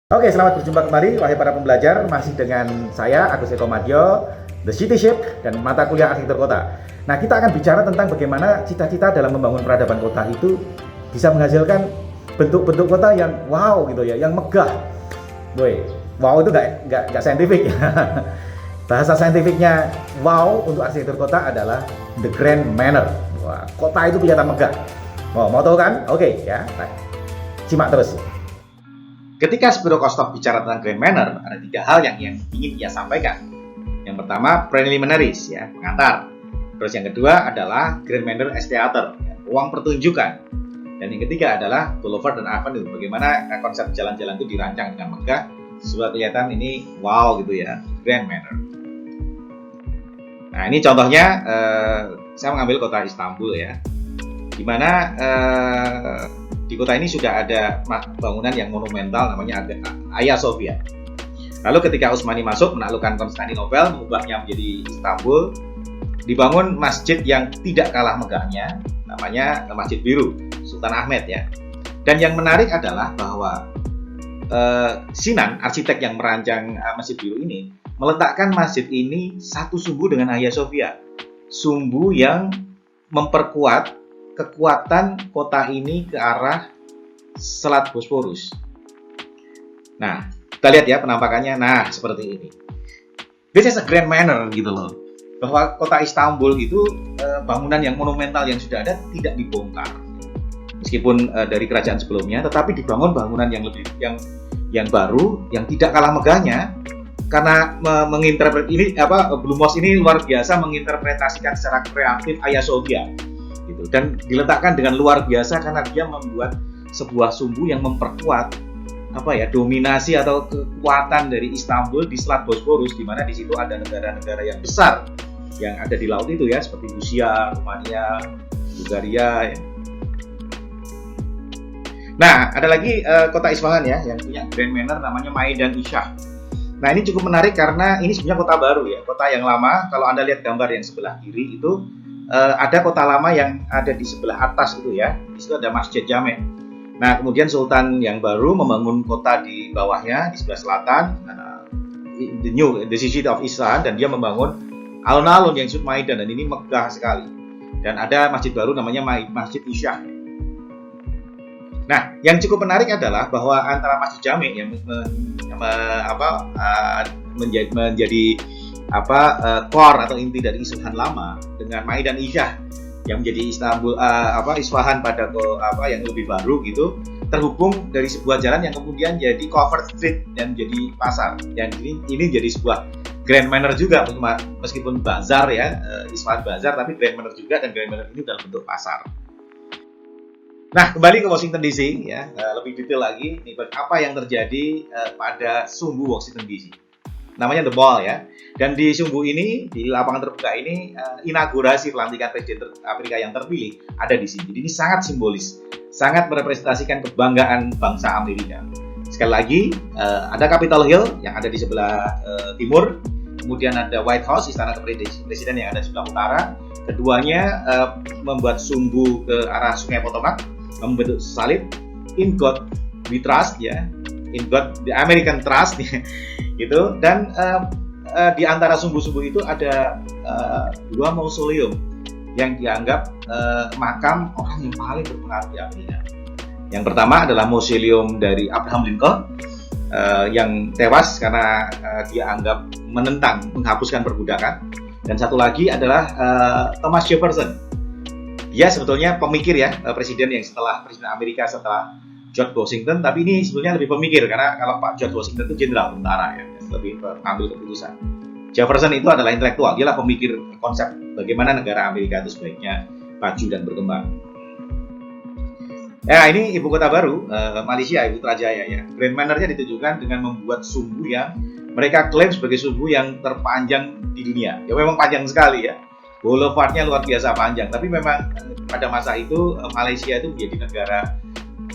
Oke, selamat berjumpa kembali wahai para pembelajar, masih dengan saya Agus Eko Madyo, The City Shape dan mata kuliah arsitektur kota. Nah, kita akan bicara tentang bagaimana cita-cita dalam membangun peradaban kota itu bisa menghasilkan bentuk-bentuk kota yang wow gitu ya, yang megah. Boy, wow itu nggak saintifik ya. Bahasa saintifiknya wow untuk arsitektur kota adalah the grand manner. Wah, kota itu kelihatan megah. Mau tahu kan? Oke ya, nah, simak terus. Ketika Spiro Kostow bicara tentang grand manner, ada tiga hal yang ingin ia sampaikan. Yang pertama, preliminaries, ya, pengantar. Terus yang kedua adalah grand manner as theater, ya, ruang pertunjukan. Dan yang ketiga adalah boulevard dan avenue, bagaimana konsep jalan-jalan itu dirancang dengan megah, supaya kelihatan ini wow gitu ya, grand manner. Nah, ini contohnya, saya mengambil kota Istanbul ya, di mana di kota ini sudah ada bangunan yang monumental namanya Hagia Sophia. Lalu ketika Utsmani masuk menaklukkan Konstantinopel, mengubahnya menjadi Istanbul, dibangun masjid yang tidak kalah megahnya, namanya Masjid Biru, Sultan Ahmed ya. Dan yang menarik adalah bahwa Sinan, arsitek yang merancang Masjid Biru ini, meletakkan masjid ini satu sumbu dengan Hagia Sophia. Sumbu yang memperkuat kekuatan kota ini ke arah Selat Bosporus. Nah, kita lihat ya penampakannya. Nah, seperti ini. This is a grand manner gitu loh. Bahwa kota Istanbul itu bangunan yang monumental yang sudah ada tidak dibongkar. Meskipun dari kerajaan sebelumnya, tetapi dibangun bangunan yang lebih yang baru, yang tidak kalah megahnya. Karena menginterpret ini Blue Mosque ini luar biasa menginterpretasikan secara kreatif Hagia Sophia. Gitu. Dan diletakkan dengan luar biasa karena dia membuat sebuah sumbu yang memperkuat dominasi atau kekuatan dari Istanbul di Selat Bosporus, di mana di situ ada negara-negara yang besar yang ada di laut itu ya, seperti Rusia, Rumania, Bulgaria ya. Nah, ada lagi kota Isfahan ya yang punya grand manner namanya Maidan Ishah. Nah, ini cukup menarik karena ini sebenarnya kota baru ya, kota yang lama. Kalau Anda lihat gambar yang sebelah kiri itu ada kota lama yang ada di sebelah atas itu ya. Di situ ada Masjid Jame'. Nah, kemudian Sultan yang baru membangun kota di bawahnya di sebelah selatan, the city of Isfahan, dan dia membangun alun-alun yang disebut Maidan, dan ini megah sekali. Dan ada masjid baru namanya Masjid Ishah. Nah, yang cukup menarik adalah bahwa antara Masjid Jame' yang menjadi core atau inti dari Isfahan lama dengan Maidan Ishah yang menjadi Isfahan pada yang lebih baru gitu, terhubung dari sebuah jalan yang kemudian jadi covered street dan jadi pasar. Dan ini jadi sebuah grand manner juga, meskipun bazar ya, Isfahan bazar, tapi grand manner juga, dan grand manner ini dalam bentuk pasar. Nah, kembali ke Washington DC ya, lebih detail lagi nih, apa yang terjadi pada sumbu Washington DC. Namanya The Mall ya. Dan di sumbu ini, di lapangan terbuka ini, inaugurasi pelantikan Presiden Amerika yang terpilih ada di sini. Jadi ini sangat simbolis, sangat merepresentasikan kebanggaan bangsa Amerika. Sekali lagi, ada Capitol Hill yang ada di sebelah timur, kemudian ada White House, istana presiden yang ada di sebelah utara. Keduanya membuat sumbu ke arah Sungai Potomac, membentuk salib, In God We Trust ya, In God the American Trust gitu. Dan di antara sumbu-sumbu itu ada dua mausoleum yang dianggap makam orang yang paling berpengaruh di Amerika. Yang pertama adalah mausoleum dari Abraham Lincoln yang tewas karena dia anggap menentang menghapuskan perbudakan. Dan satu lagi adalah Thomas Jefferson. Dia sebetulnya pemikir ya, presiden Amerika setelah George Washington, tapi ini sebetulnya lebih pemikir karena kalau Pak George Washington itu jenderal tentara ya, lebih mengambil keputusan. Jefferson itu adalah intelektual, dialah pemikir konsep bagaimana negara Amerika itu sebaiknya maju dan berkembang. Ya, ini ibu kota baru, Malaysia, Ibu Trajaya ya. Grand manner-nya ditujukan dengan membuat sumbu yang mereka klaim sebagai sumbu yang terpanjang di dunia. Ya memang panjang sekali ya. Boulevardnya luar biasa panjang. Tapi memang pada masa itu Malaysia itu menjadi negara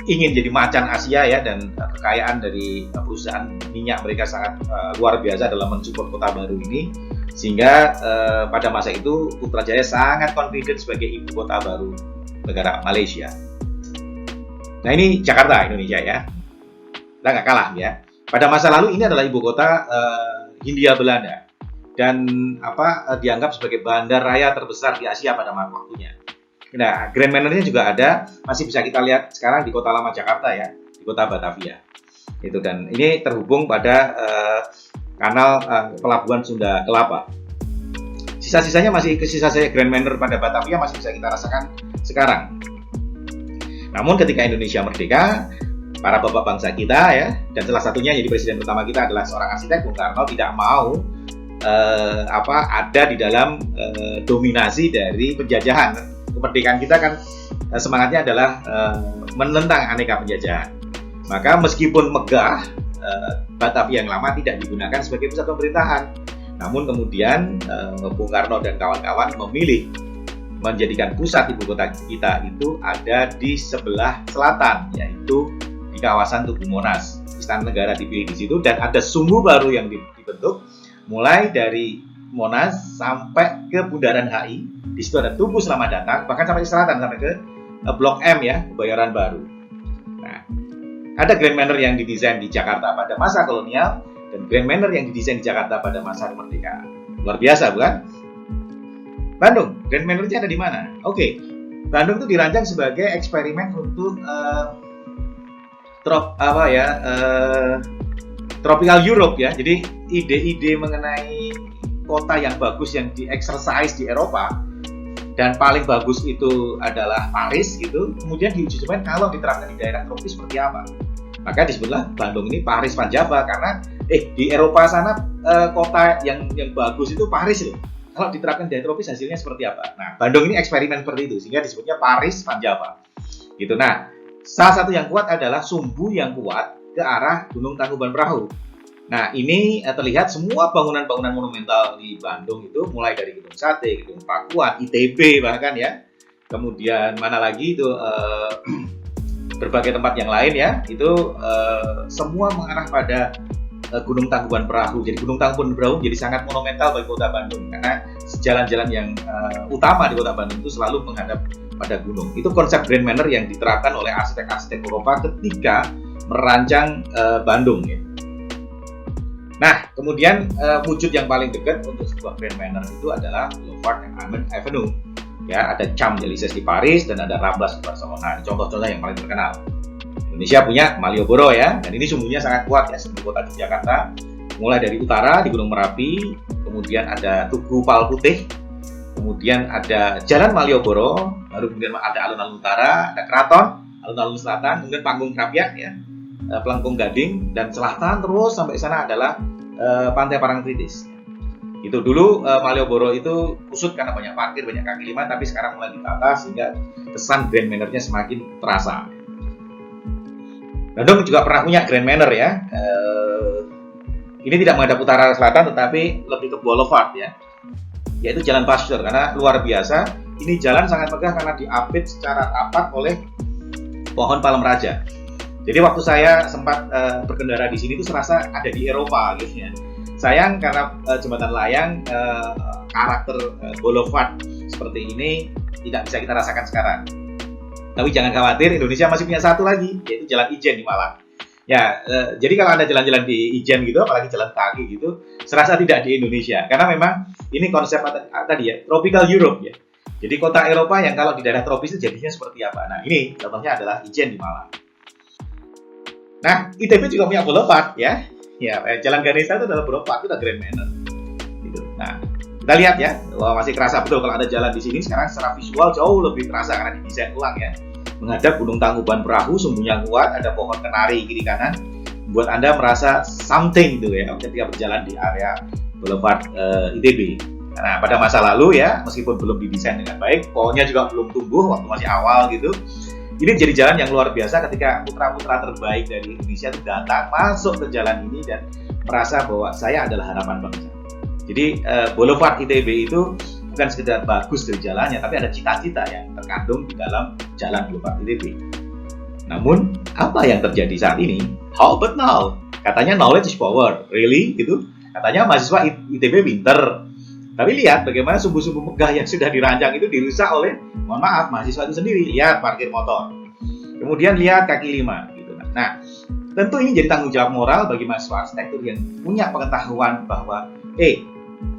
ingin jadi macan Asia ya, dan kekayaan dari perusahaan minyak mereka sangat luar biasa dalam mensupport kota baru ini, sehingga pada masa itu Putrajaya sangat confident sebagai ibu kota baru negara Malaysia. Nah, ini Jakarta, Indonesia ya. Kita nggak kalah ya. Pada masa lalu ini adalah ibu kota Hindia Belanda dan dianggap sebagai bandar raya terbesar di Asia pada waktunya. Nah, Grand Manor-nya juga ada, masih bisa kita lihat sekarang di Kota Lama Jakarta ya, di Kota Batavia. Itu, dan ini terhubung pada kanal pelabuhan Sunda Kelapa. Sisa-sisanya masih sisa-sisa Grand Manor pada Batavia masih bisa kita rasakan sekarang. Namun ketika Indonesia merdeka, para bapak bangsa kita ya, dan salah satunya jadi presiden pertama kita adalah seorang arsitek, Bung Karno, tidak mau ada di dalam dominasi dari penjajahan. Kemerdekaan kita kan semangatnya adalah menentang aneka penjajahan. Maka meskipun megah, Batavia yang lama tidak digunakan sebagai pusat pemerintahan. Namun kemudian Bung Karno dan kawan-kawan memilih menjadikan pusat ibu kota kita itu ada di sebelah selatan, yaitu di kawasan Tugu Monas. Istana Negara dipilih di situ dan ada sumbu baru yang dibentuk mulai dari Monas sampai ke Bundaran HI. Di situ ada Tugu Selamat Datang, bahkan sampai ke selatan sampai ke Blok M ya, Kebayoran Baru. Nah, ada Grand Manor yang didesain di Jakarta pada masa kolonial dan Grand Manor yang didesain di Jakarta pada masa kemerdekaan. Luar biasa, bukan? Bandung, Grand Manor-nya ada di mana? Oke, Bandung itu dirancang sebagai eksperimen untuk tropical Europe ya. Jadi ide-ide mengenai kota yang bagus yang di-exercise di Eropa dan paling bagus itu adalah Paris gitu. Kemudian diuji cobain kalau diterapkan di daerah tropis seperti apa. Maka disebutlah Bandung ini Paris Panjava karena di Eropa sana kota yang bagus itu Paris loh. Kalau diterapkan di tropis hasilnya seperti apa? Nah, Bandung ini eksperimen seperti itu sehingga disebutnya Paris Panjava. Gitu. Nah, salah satu yang kuat adalah sumbu yang kuat ke arah Gunung Tangkuban Perahu. Nah, ini terlihat semua bangunan-bangunan monumental di Bandung itu mulai dari Gedung Sate, Gedung Pakuan, ITB bahkan ya. Kemudian mana lagi itu berbagai tempat yang lain ya. Itu semua mengarah pada Gunung Tangkuban Perahu. Jadi Gunung Tangkuban Perahu jadi sangat monumental bagi kota Bandung karena jalan-jalan yang utama di kota Bandung itu selalu menghadap pada gunung. Itu konsep Grand Manor yang diterapkan oleh arsitek-arsitek Eropa ketika merancang Bandung ya. Nah, kemudian wujud yang paling dekat untuk sebuah Grand Manor itu adalah Boulevard Avenue. Ya, ada Champs-Élysées di Paris dan ada Ramblas di Barcelona. Contoh-contoh yang paling terkenal. Indonesia punya Malioboro ya, dan ini sumbunya sangat kuat ya, sumbu kota di Jakarta. Mulai dari utara di Gunung Merapi, kemudian ada Tugu Pal Putih, kemudian ada Jalan Malioboro, lalu kemudian ada alun-alun utara, ada Keraton, alun-alun selatan, kemudian Panggung Krapyak ya, Pelengkung Gading, dan selatan terus sampai sana adalah Pantai Parangtritis. Itu dulu Malioboro itu kusut karena banyak parkir, banyak kaki lima, tapi sekarang mulai ditata sehingga kesan Grand Manor-nya semakin terasa. Bandung juga pernah punya Grand Manor ya. Ini tidak menghadap utara selatan tetapi lebih ke boulevard ya. Yaitu Jalan Pasteur karena luar biasa. Ini jalan sangat megah karena diapit secara rapat oleh pohon palem raja. Jadi waktu saya sempat berkendara di sini itu serasa ada di Eropa gitu ya. Sayang karena jembatan layang karakter boulevard seperti ini tidak bisa kita rasakan sekarang. Tapi jangan khawatir, Indonesia masih punya satu lagi, yaitu Jalan Ijen di Malang. Ya, jadi kalau Anda jalan-jalan di Ijen gitu, apalagi jalan kaki gitu, serasa tidak di Indonesia. Karena memang ini konsep tadi ya, tropical Europe ya. Jadi kota Eropa yang kalau di daerah tropis itu jadinya seperti apa. Nah, ini contohnya adalah Ijen di Malang. Nah, ITB juga punya boulevard ya. Ya, Jalan Ganesha itu adalah boulevard, itu adalah Grand Manor. Gitu. Nah, kita lihat ya, wah, masih kerasa betul kalau ada jalan di sini sekarang secara visual jauh lebih terasa karena didesain ulang ya. Menghadap Gunung Tangkuban Perahu, sumbunya kuat, ada pohon kenari kiri kanan, membuat Anda merasa something gitu ya ketika berjalan di area Boulevard ITB. Nah, pada masa lalu ya, meskipun belum didesain dengan baik, pohonnya juga belum tumbuh waktu masih awal gitu. Ini jadi jalan yang luar biasa ketika putra-putra terbaik dari Indonesia itu datang masuk ke jalan ini dan merasa bahwa saya adalah harapan bangsa. Jadi Boulevard ITB itu bukan sekedar bagus dari jalannya, tapi ada cita-cita yang terkandung di dalam jalan Boulevard ITB. Namun, apa yang terjadi saat ini? How about now? Katanya knowledge is power. Really? Gitu? Katanya mahasiswa ITB pinter. Tapi lihat bagaimana sumbu-sumbu megah yang sudah dirancang itu dirusak oleh, mohon maaf, mahasiswa itu sendiri. Lihat parkir motor. Kemudian lihat kaki lima. Gitu. Nah, Tentu ini jadi tanggung jawab moral bagi mahasiswa arsitektur yang punya pengetahuan bahwa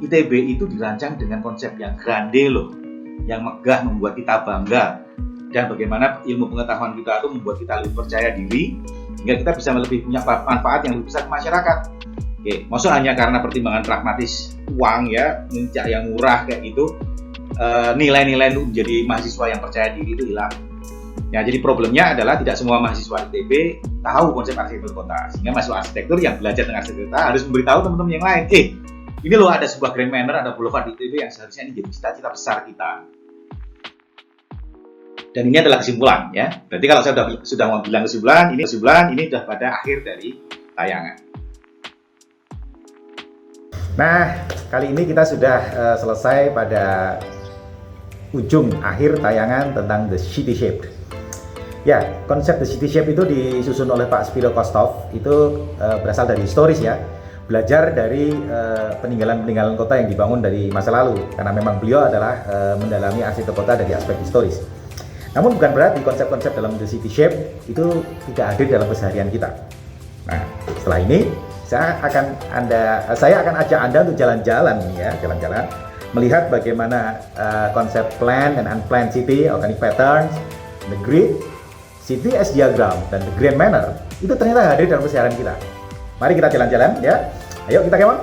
ITB itu dirancang dengan konsep yang grande loh, yang megah, membuat kita bangga, dan bagaimana ilmu pengetahuan kita itu membuat kita lebih percaya diri sehingga kita bisa lebih punya manfaat yang lebih besar ke masyarakat. Maksud hanya karena pertimbangan pragmatis uang ya, mencari yang murah kayak gitu, nilai-nilai untuk menjadi mahasiswa yang percaya diri itu hilang. Ya, jadi problemnya adalah tidak semua mahasiswa ITB tahu konsep arsitektur kota, sehingga mahasiswa arsitektur yang belajar dengan arsitektur kota harus memberitahu teman-teman yang lain, ini loh ada sebuah Grand Manor, ada Boulevard di ITB yang seharusnya ini jadi cita-cita besar kita. Dan ini adalah kesimpulan ya. Berarti kalau saya sudah mau bilang kesimpulan, ini sudah pada akhir dari tayangan. Nah, kali ini kita sudah selesai pada ujung akhir tayangan tentang The City Shape. Ya, konsep The City Shape itu disusun oleh Pak Spiro Kostov, itu berasal dari historis ya, belajar dari peninggalan-peninggalan kota yang dibangun dari masa lalu, karena memang beliau adalah mendalami arsitektur kota dari aspek historis. Namun bukan berarti konsep-konsep dalam The City Shape itu tidak hadir dalam keseharian kita. Nah, setelah ini saya akan ajak Anda untuk jalan-jalan ya, melihat bagaimana konsep planned and unplanned city, organic patterns, the grid, city as diagram, dan the Grand Manor itu ternyata hadir dalam keseharian kita. Mari kita jalan-jalan ya. Ayo kita kemon.